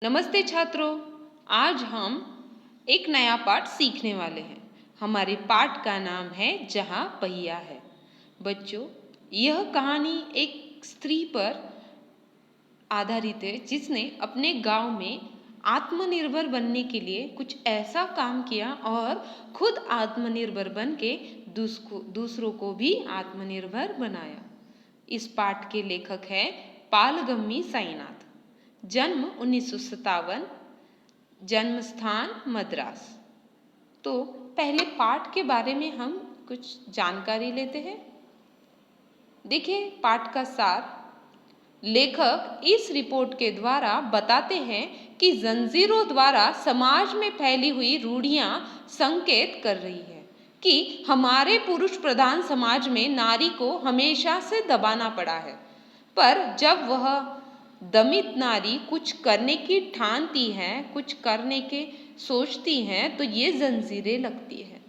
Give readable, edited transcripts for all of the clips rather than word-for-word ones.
नमस्ते छात्रों। आज हम एक नया पाठ सीखने वाले हैं। हमारे पाठ का नाम है जहाँ पहिया है। बच्चों, यह कहानी एक स्त्री पर आधारित है जिसने अपने गांव में आत्मनिर्भर बनने के लिए कुछ ऐसा काम किया और खुद आत्मनिर्भर बन के दूसरों को भी आत्मनिर्भर बनाया। इस पाठ के लेखक हैं पालगम्मी साईनाथ। जन्म 1957, जन्म स्थान मद्रास। तो पहले पाठ के बारे में हम कुछ जानकारी लेते हैं। देखिए, पाठ का सार। लेखक इस रिपोर्ट के द्वारा बताते हैं कि जंजीरों द्वारा समाज में फैली हुई रूढ़ियां संकेत कर रही है कि हमारे पुरुष प्रधान समाज में नारी को हमेशा से दबाना पड़ा है। पर जब वह दमित नारी कुछ करने की ठानती है, कुछ करने के सोचती हैं, तो ये जंजीरें लगती है।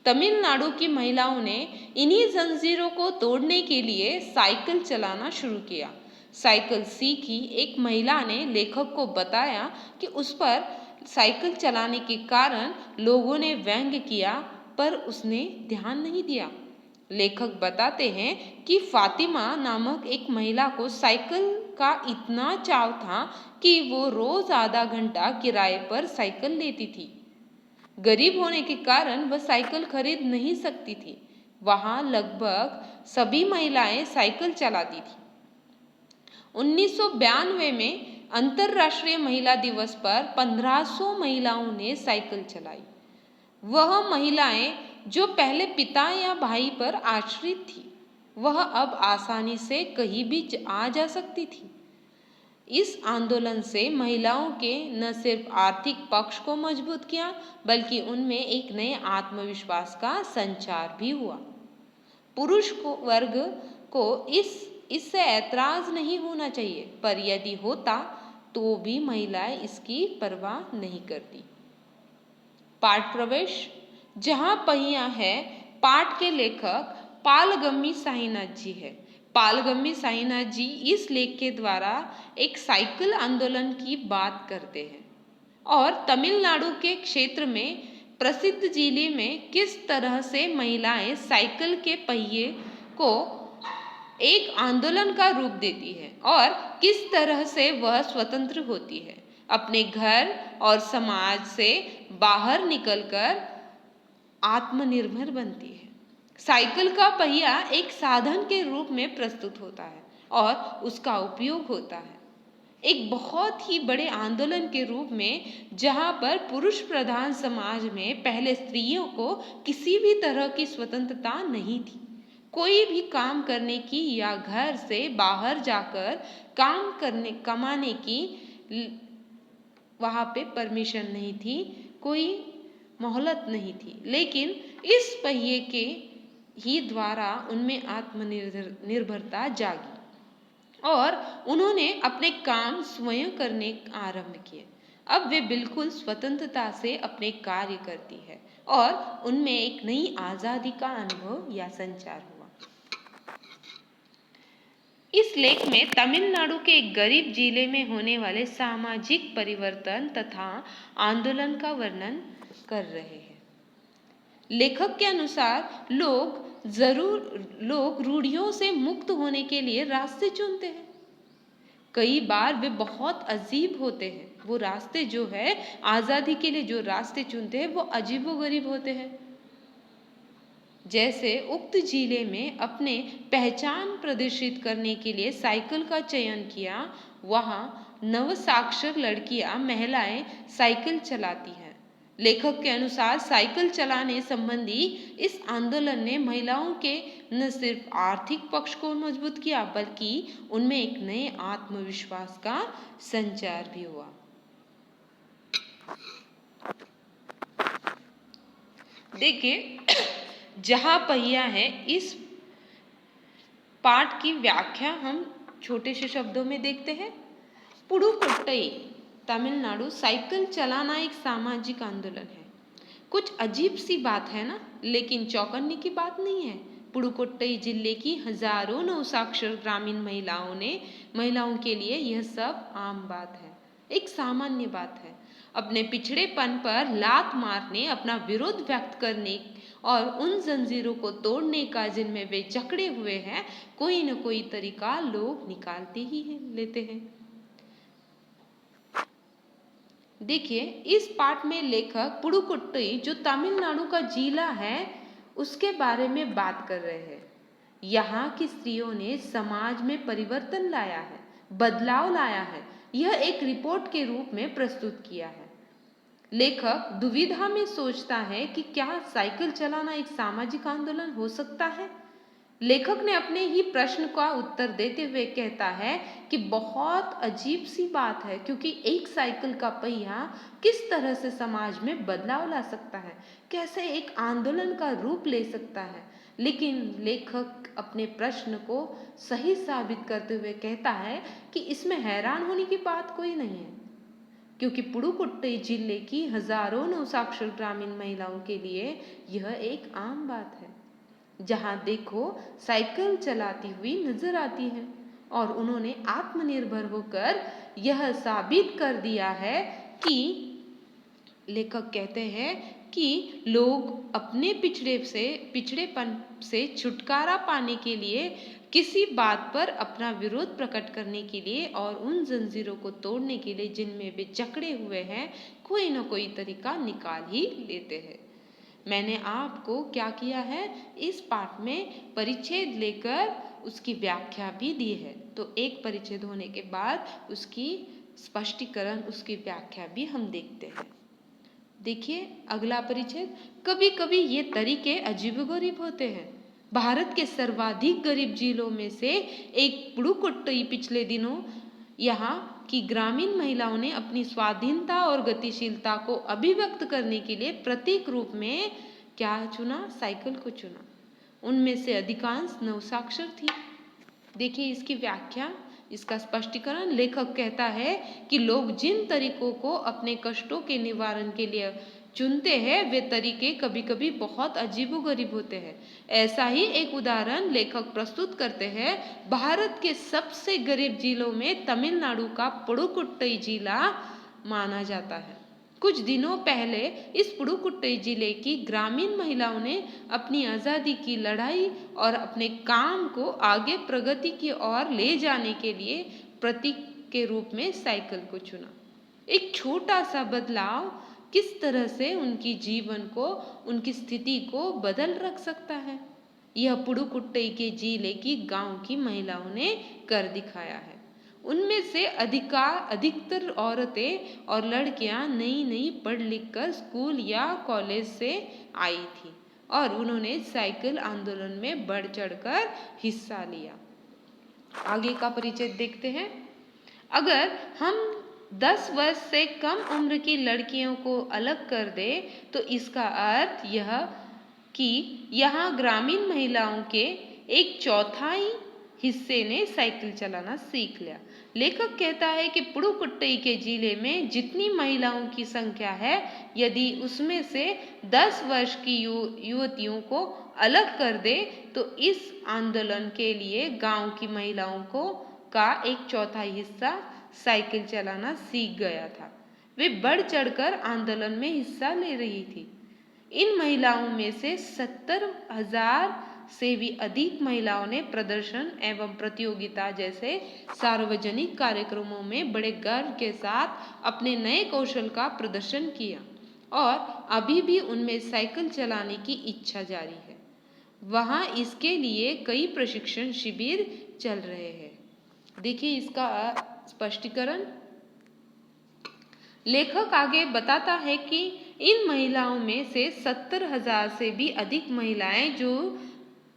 तमिलनाडु की महिलाओं ने इन्हीं जंजीरों को तोड़ने के लिए साइकिल चलाना शुरू किया। साइकिल सीखी एक महिला ने लेखक को बताया कि उस पर साइकिल चलाने के कारण लोगों ने व्यंग्य किया, पर उसने ध्यान नहीं दिया। लेखक बताते हैं कि फातिमा नामक एक महिला को साइकिल का इतना चाव था कि वो रोज आधा घंटा किराए पर साइकिल लेती थी। गरीब होने के कारण वह साइकिल खरीद नहीं सकती थी। वहां लगभग सभी महिलाएं साइकिल चलाती थी। 1992 में अंतर्राष्ट्रीय महिला दिवस पर 1500 महिलाओं ने साइकिल चलाई। वह महिलाएं जो पहले पिता या भाई पर आश्रित थी, वह अब आसानी से कहीं भी आ जा सकती थी। इस आंदोलन से महिलाओं के न सिर्फ आर्थिक पक्ष को मजबूत किया, बल्कि उनमें एक नए आत्मविश्वास का संचार भी हुआ। पुरुष वर्ग को इससे ऐतराज नहीं होना चाहिए, पर यदि होता तो भी महिलाएं इसकी परवाह नहीं करती। पाठ प्रवेश। जहाँ पहिया है, पाठ के लेखक पालगम्मी साईनाथ जी है। पालगम्मी साईनाथ जी इस लेख के द्वारा एक साइकिल आंदोलन की बात करते हैं और तमिलनाडु के क्षेत्र में प्रसिद्ध जिले में किस तरह से महिलाएं साइकिल के पहिए को एक आंदोलन का रूप देती है और किस तरह से वह स्वतंत्र होती है, अपने घर और समाज से बाहर निकलकर आत्मनिर्भर बनती है। साइकिल का पहिया एक साधन के रूप में प्रस्तुत होता है और उसका उपयोग होता है एक बहुत ही बड़े आंदोलन के रूप में, जहां पर पुरुष प्रधान समाज में पहले स्त्रियों को किसी भी तरह की स्वतंत्रता नहीं थी। कोई भी काम करने की या घर से बाहर जाकर काम करने कमाने की वहां पे परमिशन नहीं थी, कोई मोहलत नहीं थी। लेकिन इस पहिए के ही द्वारा उनमें आत्मनिर्भरता जागी और उन्होंने अपने काम स्वयं करने आरंभ किए। अब वे बिल्कुल स्वतंत्रता से अपने कार्य करती है और उनमें एक नई आजादी का अनुभव या संचार हुआ। इस लेख में तमिलनाडु के एक गरीब जिले में होने वाले सामाजिक परिवर्तन तथा आंदोलन का वर्णन कर रहे हैं। लेखक के अनुसार लोग रूढ़ियों से मुक्त होने के लिए रास्ते चुनते हैं। कई बार वे बहुत अजीब होते हैं। वो रास्ते जो है, आजादी के लिए जो रास्ते चुनते हैं, वो अजीबोगरीब होते हैं। जैसे उक्त जिले में अपने पहचान प्रदर्शित करने के लिए साइकिल का चयन किया। वहां नवसाक्षर लड़कियां, महिलाएं साइकिल चलाती हैं। लेखक के अनुसार साइकिल चलाने संबंधी इस आंदोलन ने महिलाओं के न सिर्फ आर्थिक पक्ष को मजबूत किया, बल्कि उनमें एक नए आत्मविश्वास का संचार भी हुआ। देखिए, जहाँ पहिया है, इस पाठ की व्याख्या हम छोटे से शब्दों में देखते हैं। पुडुकोट्टई, तमिलनाडु। साइकिल चलाना एक सामाजिक आंदोलन है। कुछ अजीब सी बात है ना, लेकिन चौंकाने की बात नहीं है। पुडुकोट्टई जिले की हजारों नवसाक्षर ग्रामीण महिलाओं के लिए यह सब आम बात है। एक सामान्य बात है। अपने पिछड़ेपन पर लात मारने, अपना विरोध व्यक्त करने और उन जंजीरों को तोड़ने का जिनमें वे जकड़े हुए हैं, कोई न कोई तरीका लोग निकालते ही लेते हैं। देखिए, इस पाठ में लेखक पुडुकोट्टई जो तमिलनाडु का जिला है उसके बारे में बात कर रहे हैं। यहाँ की स्त्रियों ने समाज में परिवर्तन लाया है, बदलाव लाया है, यह एक रिपोर्ट के रूप में प्रस्तुत किया है। लेखक दुविधा में सोचता है कि क्या साइकिल चलाना एक सामाजिक आंदोलन हो सकता है। लेखक ने अपने ही प्रश्न का उत्तर देते हुए कहता है कि बहुत अजीब सी बात है, क्योंकि एक साइकिल का पहिया किस तरह से समाज में बदलाव ला सकता है, कैसे एक आंदोलन का रूप ले सकता है। लेकिन लेखक अपने प्रश्न को सही साबित करते हुए कहता है कि इसमें हैरान होने की बात कोई नहीं है, क्योंकि पुडुकोट्टई जिले की हजारों नवसाक्षर ग्रामीण महिलाओं के लिए यह एक आम बात है। जहाँ देखो साइकिल चलाती हुई नजर आती है और उन्होंने आत्मनिर्भर होकर यह साबित कर दिया है कि लेखक कहते हैं कि लोग अपने पिछड़ेपन से छुटकारा पाने के लिए, किसी बात पर अपना विरोध प्रकट करने के लिए और उन जंजीरों को तोड़ने के लिए जिनमें वे जकड़े हुए हैं, कोई न कोई तरीका निकाल ही लेते हैं। मैंने आपको क्या किया है, इस पाठ में परिच्छेद लेकर उसकी व्याख्या भी दी है। तो एक परिच्छेद होने के बाद उसकी स्पष्टीकरण, उसकी व्याख्या भी हम देखते हैं। देखिए अगला परिच्छेद। कभी कभी ये तरीके अजीबोगरीब होते हैं। भारत के सर्वाधिक गरीब जिलों में से एक पुडुकोट्टई पिछले दिनों यहाँ की ग्रामीण महिलाओं ने अपनी स्वाधीनता और गतिशीलता को अभिव्यक्त करने के लिए प्रतीक रूप में क्या चुना? साइकिल को चुना। उनमें से अधिकांश नवसाक्षर थी। देखिए इसकी व्याख्या, इसका स्पष्टीकरण। लेखक कहता है कि लोग जिन तरीकों को अपने कष्टों के निवारण के लिए चुनते हैं, वे तरीके कभी कभी बहुत अजीबोगरीब होते हैं। ऐसा ही एक उदाहरण लेखक प्रस्तुत करते हैं। भारत के सबसे गरीब जिलों में तमिलनाडु का पुडुकोट्टई जिला माना जाता है। कुछ दिनों पहले इस पुडुकोट्टई जिले की ग्रामीण महिलाओं ने अपनी आज़ादी की लड़ाई और अपने काम को आगे प्रगति की ओर ले जाने के लिए प्रतीक के रूप में साइकिल को चुना। एक छोटा सा बदलाव किस तरह से उनकी जीवन को, उनकी स्थिति को बदल रख सकता है, यह पुडुकोट्टई के जिले की गांव की महिलाओं ने कर दिखाया है। उनमें से अधिकतर औरतें और लड़कियां नई नई पढ़ लिख कर स्कूल या कॉलेज से आई थी और उन्होंने साइकिल आंदोलन में बढ़ चढ़कर हिस्सा लिया। आगे का परिचय देखते हैं। अगर हम 10 वर्ष से कम उम्र की लड़कियों को अलग कर दे तो इसका अर्थ यह कि यहाँ ग्रामीण महिलाओं के 1/4 हिस्से ने साइकिल चलाना सीख लिया। लेखक कहता है कि पुडुकोट्टई के जिले में जितनी महिलाओं की संख्या है, यदि उसमें से 10 वर्ष की युवतियों को अलग कर दे तो इस आंदोलन के लिए गांव की महिलाओं का 1/4 हिस्सा साइकिल चलाना सीख गया था। वे बढ़ चढ़कर आंदोलन में हिस्सा ले रही थी। इन महिलाओं में से 70,000 से भी अधिक महिलाओं ने प्रदर्शन एवं प्रतियोगिता जैसे सार्वजनिक कार्यक्रमों में बड़े गर्व के साथ अपने नए कौशल का प्रदर्शन किया और अभी भी उनमें साइकिल चलाने की इच्छा जारी है। वहाँ इसके लिए कई प्रशिक्षण शिविर चल रहे हैं। देखिए इसका स्पष्टीकरण। लेखक आगे बताता है कि इन महिलाओं में से 70,000 से भी अधिक महिलाएं, जो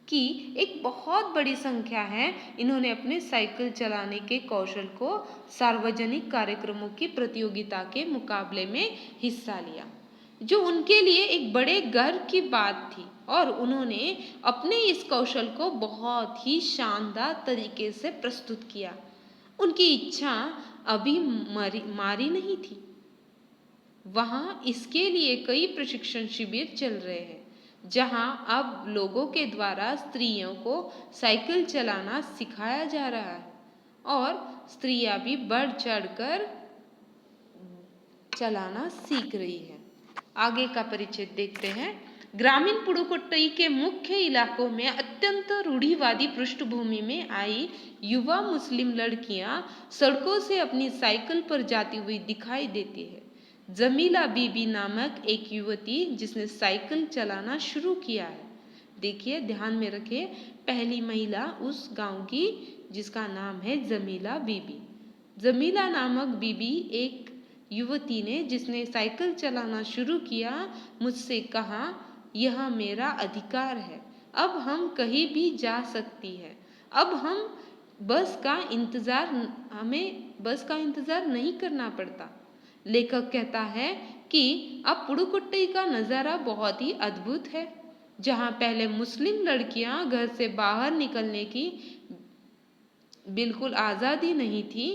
कि एक बहुत बड़ी संख्या है, इन्होंने अपने साइकिल चलाने के कौशल को सार्वजनिक कार्यक्रमों की प्रतियोगिता के मुकाबले में हिस्सा लिया, जो उनके लिए एक बड़े गर्व की बात थी और उन्होंने अपने इस कौशल को बहुत ही शानदार तरीके से प्रस्तुत किया। उनकी इच्छा अभी मारी नहीं थी। वहाँ इसके लिए कई प्रशिक्षण शिविर चल रहे हैं, जहाँ अब लोगों के द्वारा स्त्रियों को साइकिल चलाना सिखाया जा रहा है और स्त्रियां भी बढ़ चढ़कर चलाना सीख रही है। आगे का परिचय देखते हैं। ग्रामीण पुडुकोट्टई के मुख्य इलाकों में अत्यंत रूढ़िवादी पृष्ठभूमि में आई युवा मुस्लिम लड़कियां सड़कों से अपनी साइकिल पर जाती हुई दिखाई देती है। जमीला बीबी नामक एक युवती जिसने साइकिल चलाना शुरू किया है। देखिए, ध्यान में रखिए, पहली महिला उस गांव की जिसका नाम है जमीला बीबी। जमीला नामक बीबी एक युवती ने जिसने साइकिल चलाना शुरू किया मुझसे कहा, यह मेरा अधिकार है, अब हम कहीं भी जा सकती है, अब हमें बस का इंतजार नहीं करना पड़ता। लेखक कहता है कि अब पुडुकोट्टई का नज़ारा बहुत ही अद्भुत है। जहाँ पहले मुस्लिम लड़कियां घर से बाहर निकलने की बिल्कुल आज़ादी नहीं थी,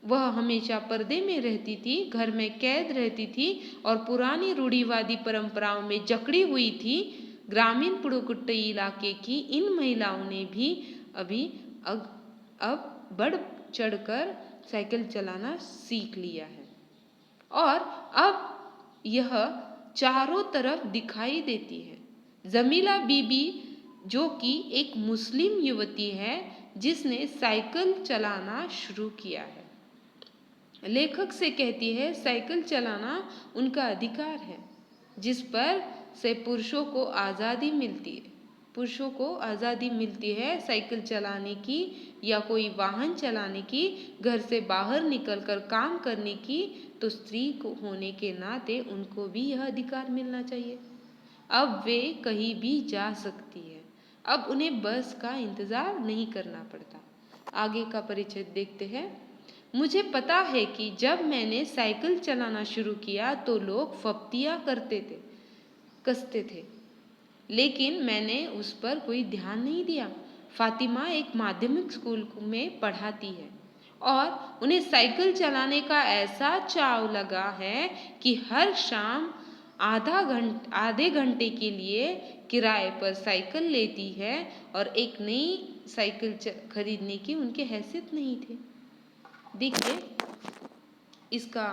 वह हमेशा पर्दे में रहती थी, घर में कैद रहती थी और पुरानी रूढ़िवादी परंपराओं में जकड़ी हुई थी। ग्रामीण पुडुकोट्टई इलाके की इन महिलाओं ने भी अब बढ़ चढ़कर साइकिल चलाना सीख लिया है और अब यह चारों तरफ दिखाई देती है। जमीला बीबी जो कि एक मुस्लिम युवती है जिसने साइकिल चलाना शुरू किया है, लेखक से कहती है साइकिल चलाना उनका अधिकार है, जिस पर से पुरुषों को आज़ादी मिलती है। पुरुषों को आज़ादी मिलती है साइकिल चलाने की या कोई वाहन चलाने की, घर से बाहर निकलकर काम करने की, तो स्त्री को होने के नाते उनको भी यह अधिकार मिलना चाहिए। अब वे कहीं भी जा सकती है, अब उन्हें बस का इंतज़ार नहीं करना पड़ता। आगे का परिचय देखते हैं। मुझे पता है कि जब मैंने साइकिल चलाना शुरू किया तो लोग फप्तियाँ कसते थे, लेकिन मैंने उस पर कोई ध्यान नहीं दिया। फातिमा एक माध्यमिक स्कूल में पढ़ाती है और उन्हें साइकिल चलाने का ऐसा चाव लगा है कि हर शाम आधे घंटे के लिए किराए पर साइकिल लेती है और एक नई साइकिल खरीदने की उनकी हैसियत नहीं थी। देखिए, इसका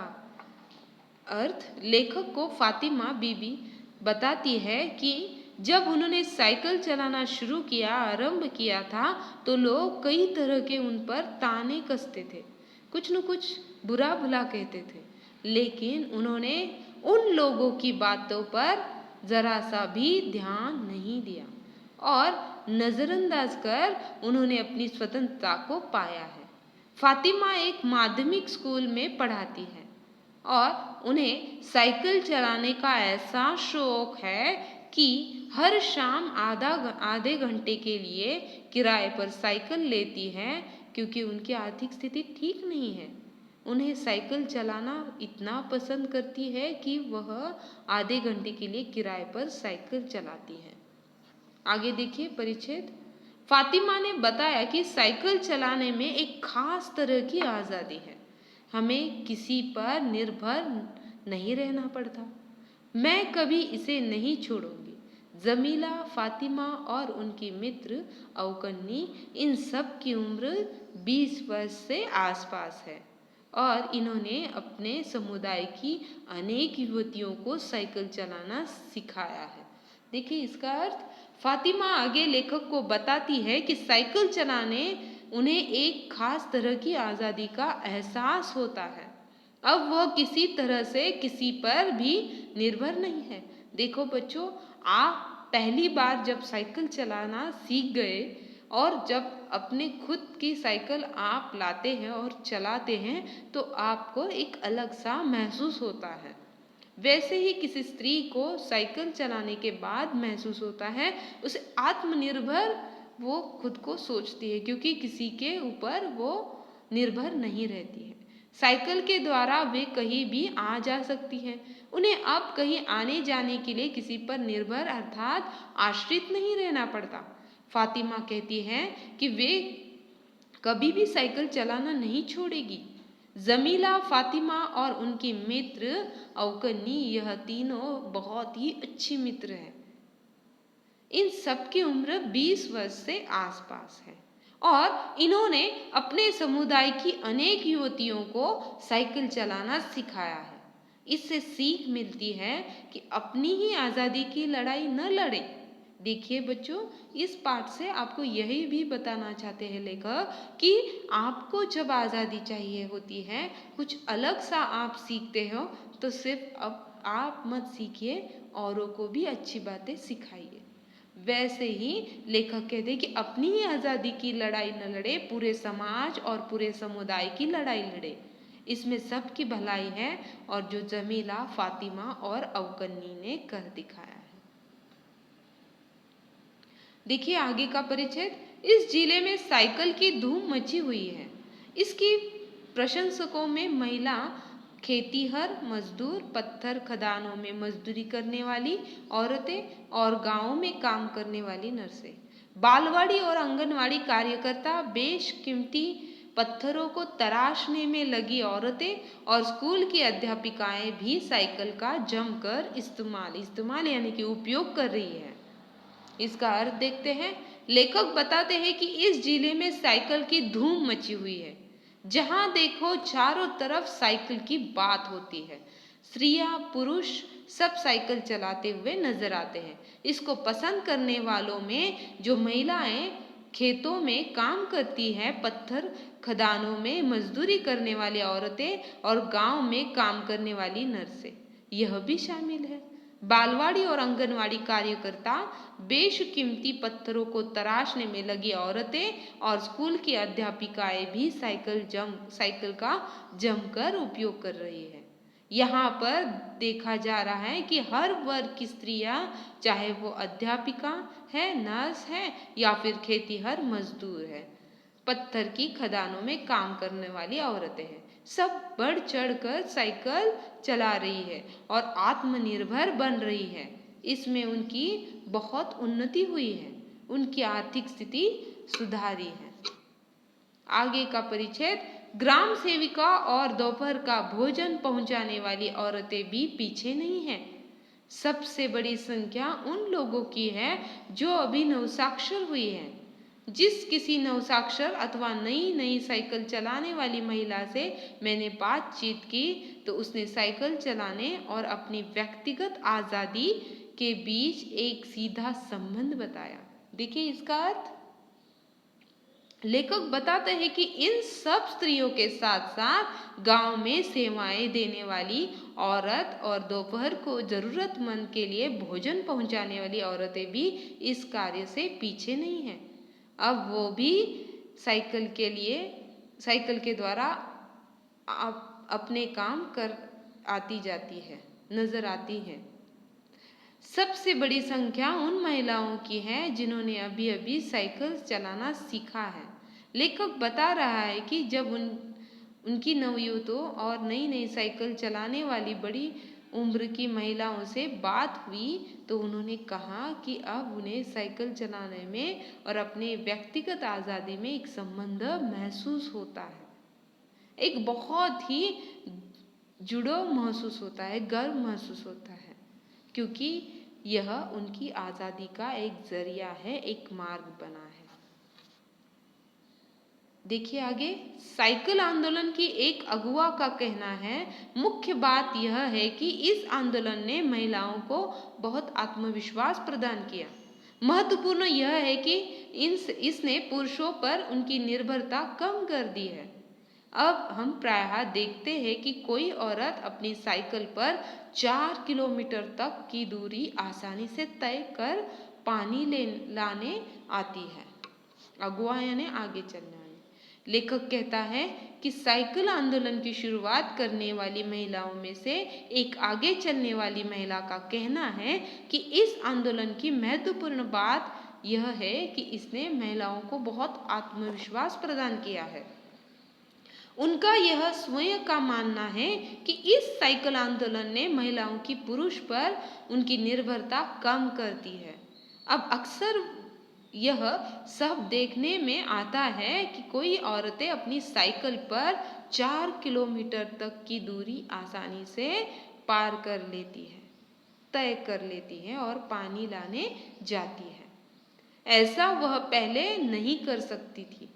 अर्थ लेखक को फातिमा बीबी बताती है कि जब उन्होंने साइकिल चलाना शुरू किया, आरंभ किया था, तो लोग कई तरह के उन पर ताने कसते थे, कुछ न कुछ बुरा भला कहते थे, लेकिन उन्होंने उन लोगों की बातों पर जरा सा भी ध्यान नहीं दिया और नज़रअंदाज कर उन्होंने अपनी स्वतंत्रता को पाया है। फातिमा एक माध्यमिक स्कूल में पढ़ाती है और उन्हें साइकिल चलाने का ऐसा शौक है कि हर शाम आधे घंटे के लिए किराए पर साइकिल लेती है, क्योंकि उनकी आर्थिक स्थिति ठीक नहीं है। उन्हें साइकिल चलाना इतना पसंद करती है कि वह आधे घंटे के लिए किराए पर साइकिल चलाती है। आगे देखिए परिच्छेद। फातिमा ने बताया कि साइकिल चलाने में एक खास तरह की आज़ादी है, हमें किसी पर निर्भर नहीं रहना पड़ता। मैं कभी इसे नहीं छोड़ूंगी। जमीला, फातिमा और उनकी मित्र अवकन्नी, इन सब की उम्र 20 वर्ष से आसपास है और इन्होंने अपने समुदाय की अनेक युवतियों को साइकिल चलाना सिखाया है। देखिए, इसका अर्थ फातिमा आगे लेखक को बताती है कि साइकिल चलाने उन्हें एक खास तरह की आज़ादी का एहसास होता है। अब वह किसी तरह से किसी पर भी निर्भर नहीं है। देखो बच्चों, आप पहली बार जब साइकिल चलाना सीख गए और जब अपने खुद की साइकिल आप लाते हैं और चलाते हैं तो आपको एक अलग सा महसूस होता है। वैसे ही किसी स्त्री को साइकिल चलाने के बाद महसूस होता है, उसे आत्मनिर्भर वो खुद को सोचती है, क्योंकि किसी के ऊपर वो निर्भर नहीं रहती है। साइकिल के द्वारा वे कहीं भी आ जा सकती हैं। उन्हें अब कहीं आने जाने के लिए किसी पर निर्भर अर्थात आश्रित नहीं रहना पड़ता। फातिमा कहती हैं कि वे कभी भी साइकिल चलाना नहीं छोड़ेगी। जमीला, फातिमा और उनकी मित्र अवकन्नी, यह तीनों बहुत ही अच्छी मित्र हैं। इन सब की उम्र 20 वर्ष से आसपास है और इन्होंने अपने समुदाय की अनेक युवतियों को साइकिल चलाना सिखाया है। इससे सीख मिलती है कि अपनी ही आज़ादी की लड़ाई न लड़ें। देखिए बच्चों, इस पाठ से आपको यही भी बताना चाहते हैं लेखक कि आपको जब आज़ादी चाहिए होती है, कुछ अलग सा आप सीखते हो, तो सिर्फ अब आप मत सीखिए, औरों को भी अच्छी बातें सिखाइए। वैसे ही लेखक कहते हैं कि अपनी ही आज़ादी की लड़ाई न लड़े, पूरे समाज और पूरे समुदाय की लड़ाई लड़े। इसमें सबकी भलाई है, और जो जमीला, फातिमा और अवकन्नी ने कर दिखाया है। देखिए आगे का परिच्छेद। इस जिले में साइकिल की धूम मची हुई है। इसकी प्रशंसकों में महिला खेतीहर मजदूर, पत्थर खदानों में मजदूरी करने वाली औरतें और गांवों में काम करने वाली नर्सें, बालवाड़ी और आंगनवाड़ी कार्यकर्ता, बेशकीमती पत्थरों को तराशने में लगी औरतें और स्कूल की अध्यापिकाएं भी साइकिल का जमकर इस्तेमाल यानी कि उपयोग कर रही है। इसका अर्थ देखते हैं। लेखक बताते हैं कि इस जिले में साइकिल की धूम मची हुई है। जहां देखो चारों तरफ साइकिल की बात होती है। स्त्रियां, पुरुष सब साइकिल चलाते हुए नजर आते हैं। इसको पसंद करने वालों में जो महिलाएं खेतों में काम करती हैं, पत्थर खदानों में मजदूरी करने वाली औरतें और गांव में काम करने वाली नर्सें, यह भी शामिल है। बालवाड़ी और आंगनवाड़ी कार्यकर्ता, बेशकीमती पत्थरों को तराशने में लगी औरतें और स्कूल की अध्यापिकाएं भी साइकिल का जमकर उपयोग कर रही है। यहाँ पर देखा जा रहा है कि हर वर्ग की स्त्रियां, चाहे वो अध्यापिका है, नर्स है या फिर खेतीहर मजदूर है, पत्थर की खदानों में काम करने वाली औरतें हैं, सब बढ़ चढ़कर साइकिल चला रही है और आत्मनिर्भर बन रही है। इसमें उनकी बहुत उन्नति हुई है, उनकी आर्थिक स्थिति सुधारी है। आगे का परिच्छेद। ग्राम सेविका और दोपहर का भोजन पहुंचाने वाली औरतें भी पीछे नहीं हैं। सबसे बड़ी संख्या उन लोगों की है जो अभी नवसाक्षर हुई है। जिस किसी नवसाक्षर अथवा नई साइकिल चलाने वाली महिला से मैंने बातचीत की, तो उसने साइकिल चलाने और अपनी व्यक्तिगत आज़ादी के बीच एक सीधा संबंध बताया। देखिए इसका अर्थ। लेखक बताते हैं कि इन सब स्त्रियों के साथ साथ गांव में सेवाएं देने वाली औरत और दोपहर को जरूरतमंद के लिए भोजन पहुंचाने वाली औरतें भी इस कार्य से पीछे नहीं हैं। अब वो भी साइकिल के द्वारा अपने काम कर आती जाती है, नजर आती है। सबसे बड़ी संख्या उन महिलाओं की है जिन्होंने अभी अभी साइकिल चलाना सीखा है। लेखक बता रहा है कि जब उनकी नवयुवतियों और नई साइकिल चलाने वाली बड़ी उम्र की महिलाओं से बात हुई, तो उन्होंने कहा कि अब उन्हें साइकिल चलाने में और अपने व्यक्तिगत आज़ादी में एक संबंध महसूस होता है, एक बहुत ही जुड़ाव महसूस होता है, गर्व महसूस होता है, क्योंकि यह उनकी आज़ादी का एक जरिया है, एक मार्ग बना है। देखिए आगे। साइकिल आंदोलन की एक अगुवा का कहना है, मुख्य बात यह है कि इस आंदोलन ने महिलाओं को बहुत आत्मविश्वास प्रदान किया। महत्वपूर्ण यह है कि इसने पुरुषों पर उनकी निर्भरता कम कर दी है। अब हम प्रायः देखते हैं कि कोई औरत अपनी साइकिल पर 4 किलोमीटर तक की दूरी आसानी से तय कर पानी लाने आती है। अगुवा यानी आगे चलने वाली। लेखक कहता है कि साइकिल आंदोलन की शुरुआत करने वाली महिलाओं में से एक आगे चलने वाली महिला का कहना है कि इस आंदोलन की महत्वपूर्ण बात यह है कि इसने महिलाओं को बहुत आत्मविश्वास प्रदान किया है। उनका यह स्वयं का मानना है कि इस साइकिल आंदोलन ने महिलाओं की पुरुष पर उनकी निर्भरता कम कर दी है। अब अक्सर यह सब देखने में आता है कि कोई औरतें अपनी साइकिल पर 4 किलोमीटर तक की दूरी आसानी से पार कर लेती है, तय कर लेती है और पानी लाने जाती है। ऐसा वह पहले नहीं कर सकती थी।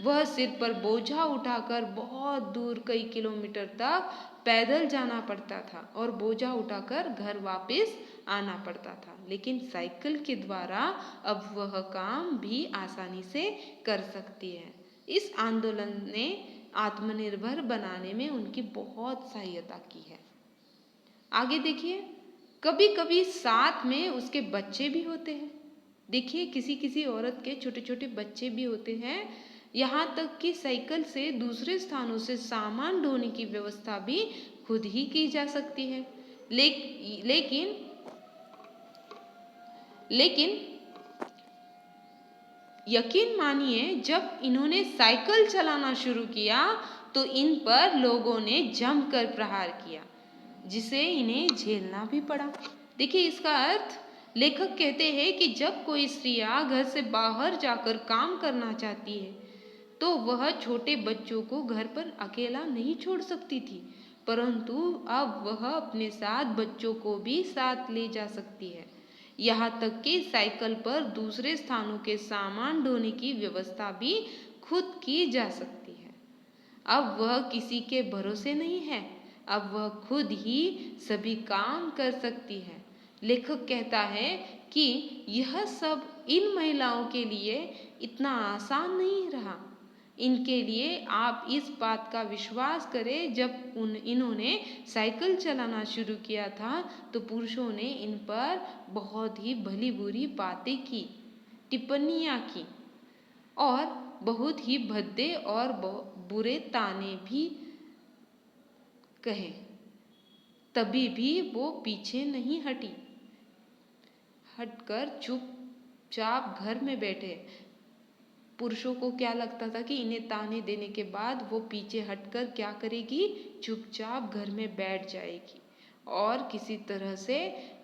वह सिर पर बोझा उठाकर बहुत दूर कई किलोमीटर तक पैदल जाना पड़ता था और बोझा उठाकर घर वापस आना पड़ता था, लेकिन साइकिल के द्वारा अब वह काम भी आसानी से कर सकती है। इस आंदोलन ने आत्मनिर्भर बनाने में उनकी बहुत सहायता की है। आगे देखिए, कभी कभी साथ में उसके बच्चे भी होते हैं। देखिए, किसी किसी औरत के छोटे छोटे बच्चे भी होते हैं। यहाँ तक कि साइकिल से दूसरे स्थानों से सामान ढोने की व्यवस्था भी खुद ही की जा सकती है। लेकिन लेकिन यकीन मानिए, जब इन्होंने साइकिल चलाना शुरू किया तो इन पर लोगों ने जमकर प्रहार किया, जिसे इन्हें झेलना भी पड़ा। देखिए, इसका अर्थ लेखक कहते हैं कि जब कोई स्त्रियां घर से बाहर जाकर काम करना चाहती है तो वह छोटे बच्चों को घर पर अकेला नहीं छोड़ सकती थी, परंतु अब वह अपने साथ बच्चों को भी साथ ले जा सकती है। यहाँ तक कि साइकिल पर दूसरे स्थानों के सामान ढोने की व्यवस्था भी खुद की जा सकती है। अब वह किसी के भरोसे नहीं है, अब वह खुद ही सभी काम कर सकती है। लेखक कहता है कि यह सब इन महिलाओं के लिए इतना आसान नहीं रहा। इनके लिए आप इस बात का विश्वास करें, जब इन्होंने साइकिल चलाना शुरू किया था तो पुरुषों ने इन पर बहुत ही भली बुरी बातें की, टिप्पणियाँ की और बहुत ही भद्दे और बुरे ताने भी कहे, तभी भी वो पीछे नहीं हटकर चुपचाप घर में बैठे। पुरुषों को क्या लगता था कि इन्हें ताने देने के बाद वो पीछे हटकर क्या करेगी, चुपचाप घर में बैठ जाएगी और किसी तरह से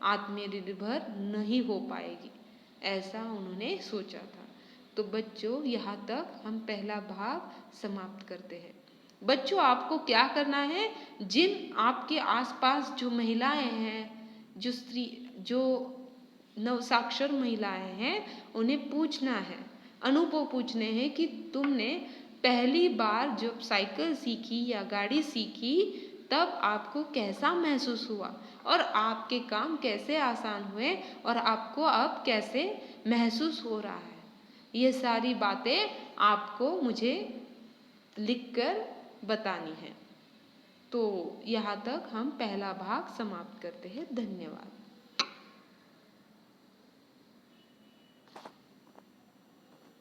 आत्मनिर्भर नहीं हो पाएगी, ऐसा उन्होंने सोचा था। तो बच्चों, यहाँ तक हम पहला भाग समाप्त करते हैं। बच्चों, आपको क्या करना है, जिन आपके आसपास जो महिलाएं हैं, जो नवसाक्षर महिलाएं हैं, उन्हें पूछना है, अनुभव पूछने हैं कि तुमने पहली बार जब साइकिल सीखी या गाड़ी सीखी तब आपको कैसा महसूस हुआ और आपके काम कैसे आसान हुए और आपको अब कैसे महसूस हो रहा है। ये सारी बातें आपको मुझे लिखकर बतानी है। तो यहाँ तक हम पहला भाग समाप्त करते हैं। धन्यवाद।